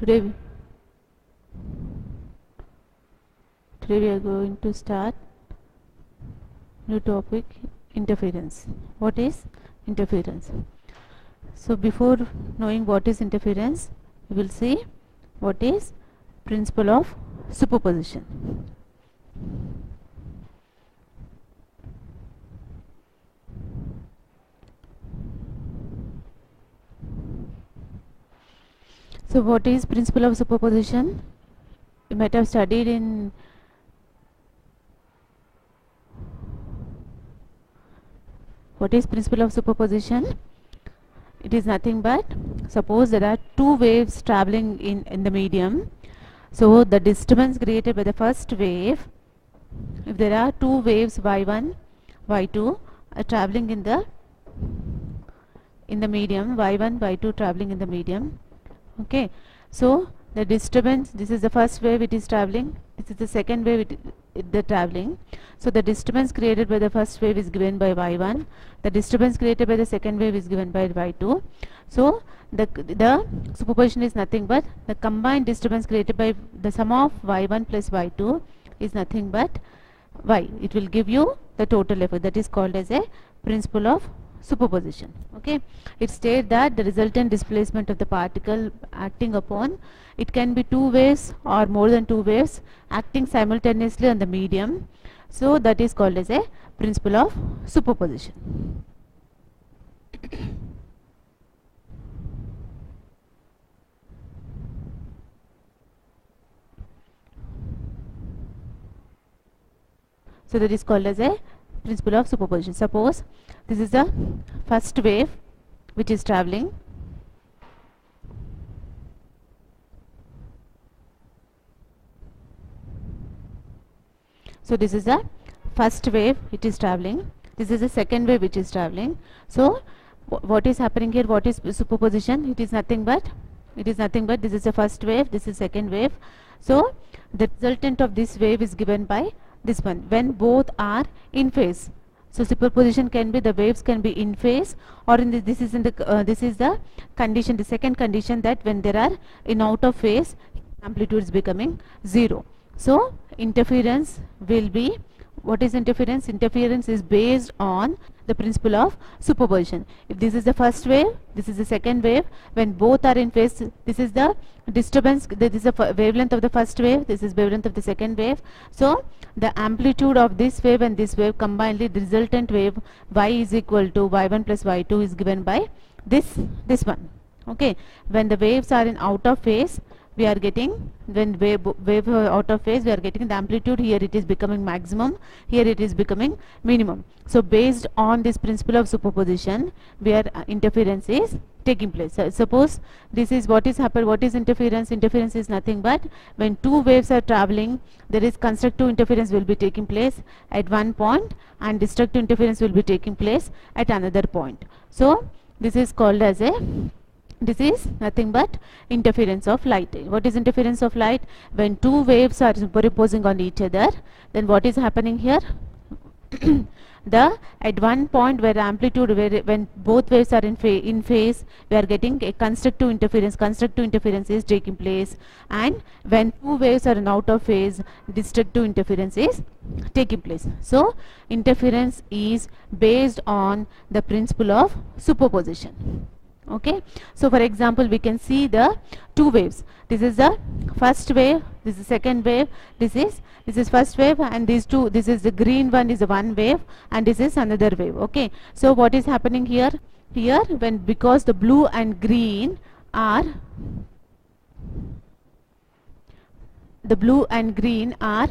Today we are going to start new topic, interference. What is interference? So before knowing what is interference, we will see what is principle of superposition. So what is principle of superposition? You might have studied in what is principle of superposition. It is nothing but, suppose there are two waves traveling in the medium. So the disturbance created by the first wave, if there are two waves y1, y2 are traveling in the medium, y1, y2 traveling in the medium. Okay, so the disturbance, this is the first wave, it is traveling, this is the second wave, they're traveling. So the disturbance created by the first wave is given by y1, the disturbance created by the second wave is given by y2. So the superposition is nothing but the combined disturbance created by the sum of y1 plus y2 is nothing but y. It will give you the total effect. That is called as a principle of superposition. Okay, it states that the resultant displacement of the particle acting upon, it can be two waves or more than two waves acting simultaneously on the medium. So that is called as a principle of superposition. So that is called as a principle of superposition. Suppose this is the first wave which is traveling. So this is the first wave which is traveling. This is the second wave which is traveling. So what is happening here? What is superposition? It is nothing but this is the first wave, this is second wave. So the resultant of this wave is given by this one when both are in phase. So superposition can be, the waves can be in phase, or in this is the condition, the second condition, that when there are in out of phase, amplitude is becoming 0. So interference will be, what is interference? Interference is based on the principle of superposition. If this is the first wave, this is the second wave, when both are in phase, this is the disturbance, this is the wavelength of the first wave, this is wavelength of the second wave. So the amplitude of this wave and this wave combinedly, the resultant wave y is equal to y1 plus y2 is given by this one. Okay, when the waves are in out of phase, we are getting, when wave out of phase, we are getting the amplitude, here it is becoming maximum, here it is becoming minimum. So based on this principle of superposition, where interference is taking place. So suppose this is what is happened. What is interference? Interference is nothing but when two waves are traveling, there is constructive interference will be taking place at one point and destructive interference will be taking place at another point. So this is called as a, this is nothing but interference of light. What is interference of light? When two waves are superimposing on each other, then what is happening here? At one point where amplitude, when both waves are in phase, we are getting a constructive interference. Constructive interference is taking place, and when two waves are in out of phase, destructive interference is taking place. So interference is based on the principle of superposition. Okay, so for example, we can see the two waves. This is the first wave, this is second wave, this is first wave, and these two, this is the green one is the one wave and this is another wave. Okay, so what is happening here? Here, when, because the blue and green are, the blue and green are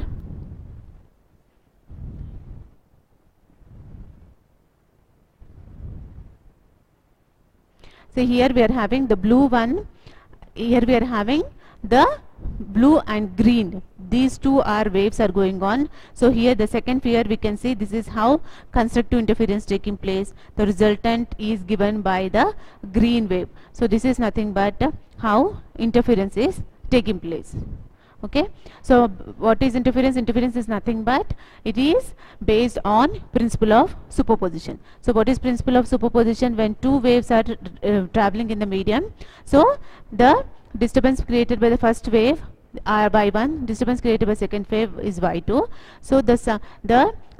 so here we are having the blue one, here we are having the blue and green. These two are waves are going on. So here the second figure we can see, this is how constructive interference taking place. The resultant is given by the green wave. So this is nothing but how interference is taking place. Okay, so what is interference? Interference is nothing but it is based on principle of superposition. So what is principle of superposition? When two waves are traveling in the medium, so the disturbance created by the first wave are y1, disturbance created by second wave is y2. So the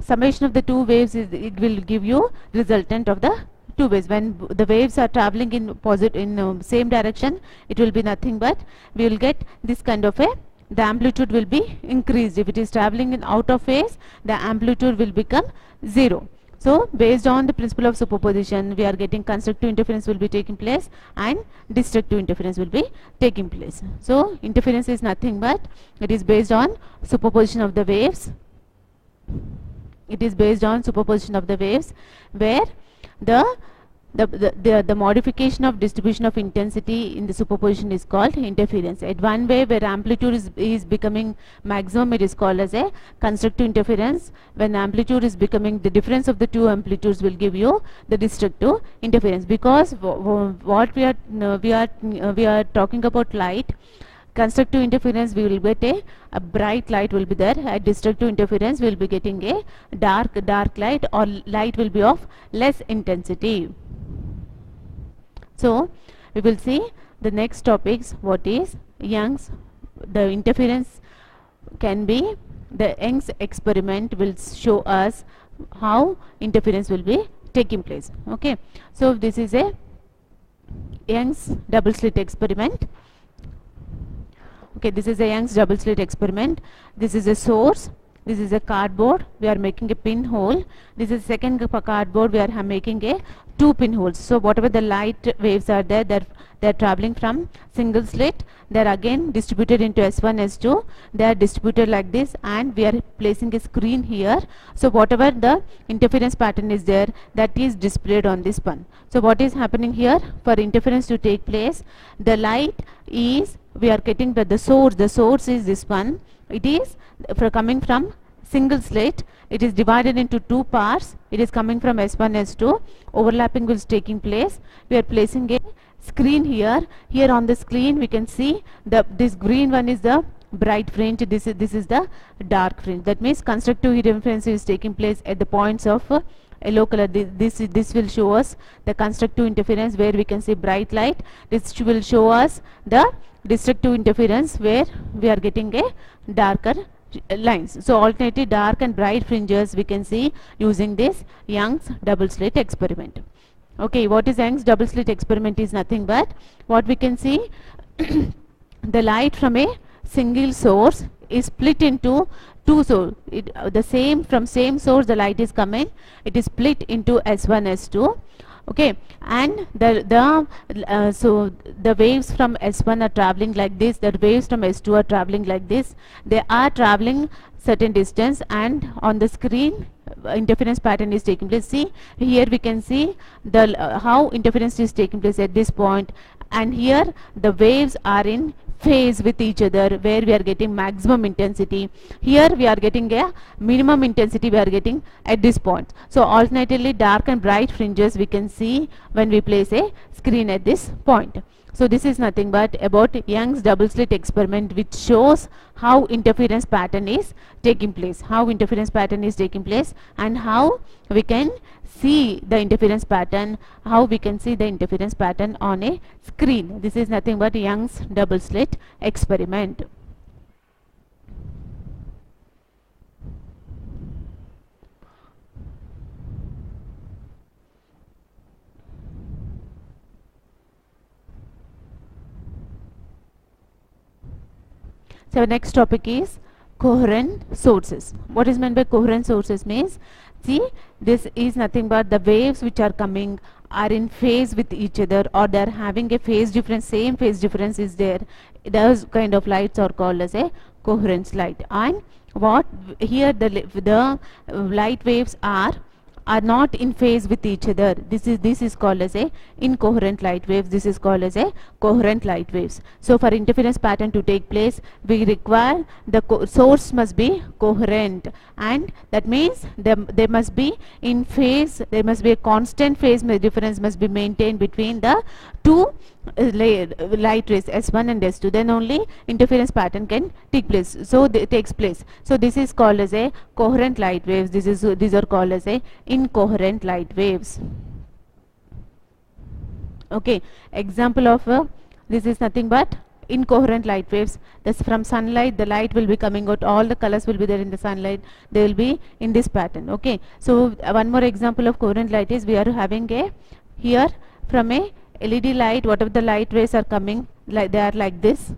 summation of the two waves is, it will give you resultant of the two waves. When the waves are traveling in same direction, it will be nothing but we will get this kind of a, the amplitude will be increased. If it is traveling in out of phase, the amplitude will become 0. So based on the principle of superposition, we are getting constructive interference will be taking place and destructive interference will be taking place. So interference is nothing but it is based on superposition of the waves. It is based on superposition of the waves, where the modification of distribution of intensity in the superposition is called interference. At one wave where amplitude is becoming maximum, it is called as a constructive interference. When amplitude is becoming, the difference of the two amplitudes will give you the destructive interference. Because what we are talking about light. Constructive interference, we will get a bright light will be there. At destructive interference, we will be getting a dark light, or light will be of less intensity. So we will see the next topics. What is Young's, the interference can be, the Young's experiment will show us how interference will be taking place. Okay, so this is a Young's double slit experiment. Okay, this is a Young's double slit experiment. This is a source. This is a cardboard. We are making a pinhole. This is second cardboard. We are making a two pinholes. So whatever the light waves are there, they're traveling from single slit. They're again distributed into S1, S2. They are distributed like this, and we are placing a screen here. So whatever the interference pattern is there, that is displayed on this one. So what is happening here? For interference to take place, the light is, we are getting the source. The source is this one. It is coming from single slit. It is divided into two parts. It is coming from S1, S2. Overlapping is taking place. We are placing a screen here. Here on the screen we can see this green one is the bright fringe. This is the dark fringe. That means constructive interference is taking place at the points of yellow color. This will show us the constructive interference, where we can see bright light. This will show us the destructive interference, where we are getting a darker lines. So alternatively dark and bright fringes we can see using this Young's double slit experiment. Okay, what is Young's double slit experiment is nothing but what we can see the light from a single source is split into two sources. From same source the light is coming. It is split into S1, S2. Okay, and so the waves from S1 are traveling like this. The waves from S2 are traveling like this. They are traveling certain distance, and on the screen interference pattern is taking place. See here we can see the how interference is taking place at this point, and here the waves are in phase with each other, where we are getting maximum intensity. Here we are getting a minimum intensity we are getting at this point. So alternatively dark and bright fringes we can see when we place a screen at this point. So this is nothing but about Young's double slit experiment, which shows how interference pattern is taking place, and how we can see the interference pattern, on a screen. This is nothing but Young's double slit experiment. So next topic is coherent sources. What is meant by coherent sources means, see, this is nothing but the waves which are coming are in phase with each other, or they are having a phase difference, same phase difference is there. Those kind of lights are called as a coherent light. And what here the light waves are not in phase with each other. This is called as a incoherent light waves. This is called as a coherent light waves. So for interference pattern to take place, we require the source must be coherent, and that means they must be in phase. There must be a constant phase difference must be maintained between the two light rays S1 and S2. Then only interference pattern can take place. So takes place. So this is called as a coherent light waves. These are called as a incoherent light waves. Okay, example of this is nothing but incoherent light waves. This from sunlight, the light will be coming out, all the colors will be there in the sunlight, they will be in this pattern. Okay, so one more example of coherent light is we are having a here from a LED light, whatever the light rays are coming, like they are like this,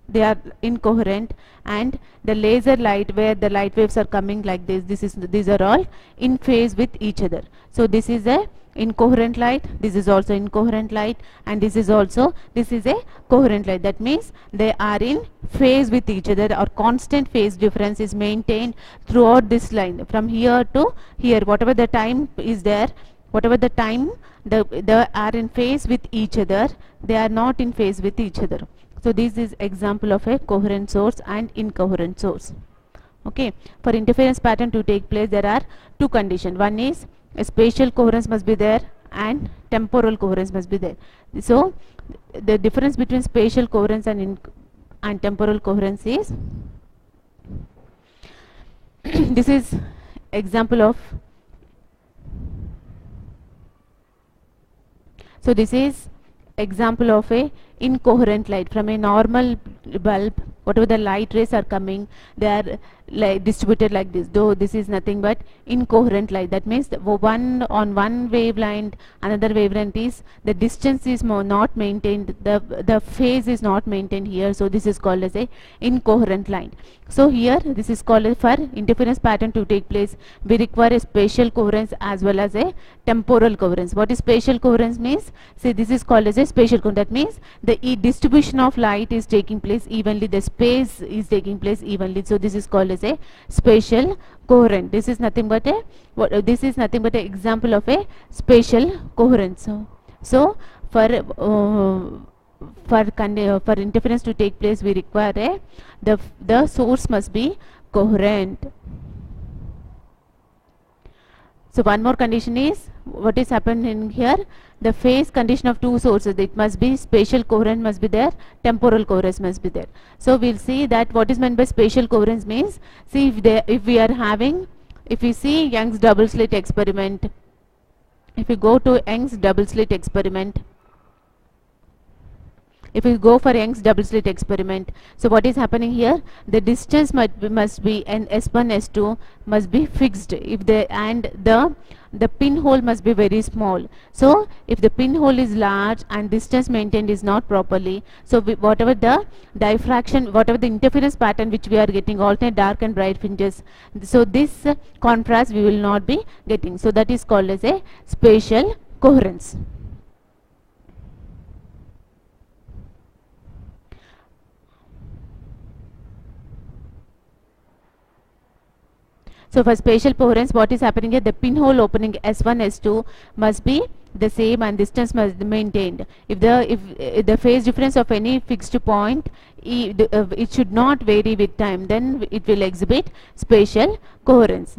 they are incoherent, and the laser light where the light waves are coming like this, these are all in phase with each other. So this is a incoherent light, this is also incoherent light, and this is a coherent light. That means they are in phase with each other, or constant phase difference is maintained throughout this line from here to here. Whatever the time is there, whatever the time they are in phase with each other, they are not in phase with each other. So this is example of a coherent source and incoherent source. Okay, for interference pattern to take place, there are two conditions. One is a spatial coherence must be there and temporal coherence must be there. So the difference between spatial coherence and temporal coherence is this is example of, so this is example of a incoherent light. From a normal bulb, whatever the light rays are coming, they are like distributed like this, though this is nothing but incoherent light. That means one on one wavelength, another wavelength is, the distance is not maintained, the phase is not maintained here, so this is called as a incoherent line. So here this is called, for interference pattern to take place, we require a spatial coherence as well as a temporal coherence. What is spatial coherence means? See, this is called as a spatial coherence. That means the distribution of light is taking place evenly, the space is taking place evenly, so this is called as a spatial coherent. This is nothing but a an example of a spatial coherence. So for interference to take place, we require the source must be coherent. So one more condition is, what is happening here, the phase condition of two sources, it must be spatial coherence must be there, temporal coherence must be there. So we'll see that what is meant by spatial coherence means, see if we see Young's double slit experiment, if we go to Young's double slit experiment, if we go for Young's double slit experiment, so what is happening here, the distance must be, and S1 S2 must be fixed, if the pinhole must be very small. So if the pinhole is large and distance maintained is not properly, so whatever the diffraction, whatever the interference pattern which we are getting, alternate dark and bright fringes, so this contrast we will not be getting. So that is called as a spatial coherence. So for spatial coherence, what is happening here, the pinhole opening S1 S2 must be the same and distance must be maintained. If the phase difference of any fixed point, it should not vary with time, then it will exhibit spatial coherence.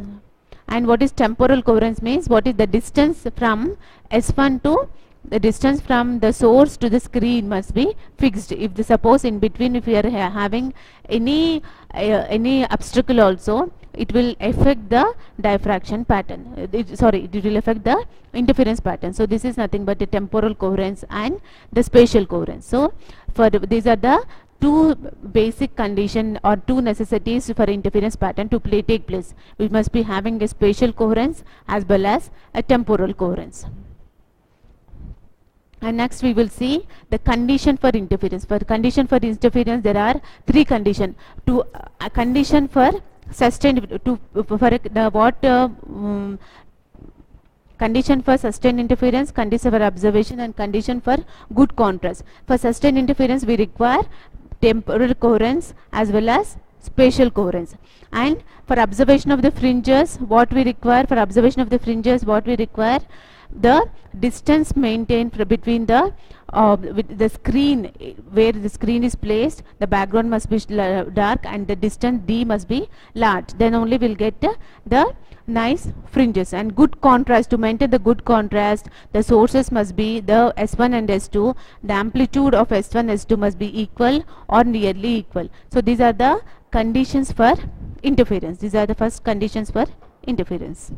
And what is temporal coherence means, what is the distance from S1 to the distance from the source to the screen must be fixed. If the suppose in between, if we are having any obstacle also, it will affect the diffraction pattern, it will affect the interference pattern. So this is nothing but a temporal coherence and the spatial coherence. So for these are the two basic condition or two necessities for interference pattern to take place. We must be having a spatial coherence as well as a temporal coherence. And next we will see the condition for interference. For condition for interference, there are three conditions. To a condition for sustained, condition for sustained interference, condition for observation, and condition for good contrast. For sustained interference, we require temporal coherence as well as spatial coherence. And for observation of the fringes, what we require, the distance maintained between with the screen, where the screen is placed, the background must be dark and the distance D must be large, then only we'll get the nice fringes. And good contrast, to maintain the good contrast, the sources must be the S1 and S2, the amplitude of S1 S2 must be equal or nearly equal. So these are the conditions for interference, these are the first conditions for interference.